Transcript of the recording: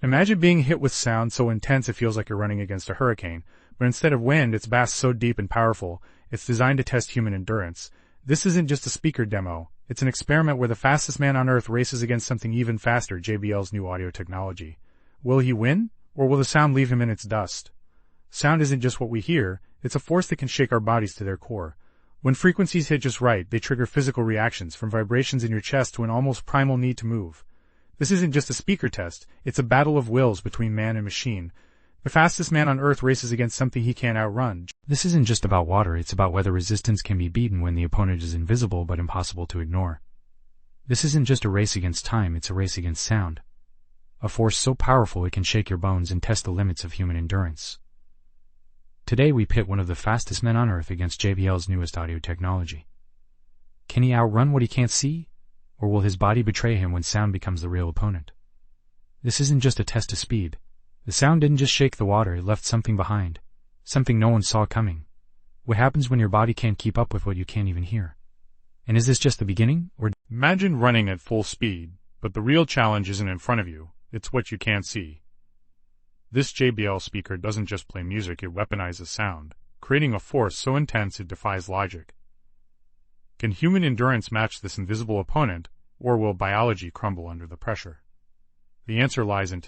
Imagine being hit with sound so intense it feels like you're running against a hurricane, but instead of wind, it's bass so deep and powerful, it's designed to test human endurance. This isn't just a speaker demo, it's an experiment where the fastest man on Earth races against something even faster, JBL's new audio technology. Will he win, or will the sound leave him in its dust? Sound isn't just what we hear, it's a force that can shake our bodies to their core. When frequencies hit just right, they trigger physical reactions, from vibrations in your chest to an almost primal need to move. This isn't just a speaker test, it's a battle of wills between man and machine. The fastest man on Earth races against something he can't outrun. This isn't just about water, it's about whether resistance can be beaten when the opponent is invisible but impossible to ignore. This isn't just a race against time, it's a race against sound. A force so powerful it can shake your bones and test the limits of human endurance. Today we pit one of the fastest men on Earth against JBL's newest audio technology. Can he outrun what he can't see? Or will his body betray him when sound becomes the real opponent? This isn't just a test of speed. The sound didn't just shake the water, it left something behind. Something no one saw coming. What happens when your body can't keep up with what you can't even hear? And is this just the beginning, or... Imagine running at full speed, but the real challenge isn't in front of you, it's what you can't see. This JBL speaker doesn't just play music, it weaponizes sound, creating a force so intense it defies logic. Can human endurance match this invisible opponent, or will biology crumble under the pressure? The answer lies in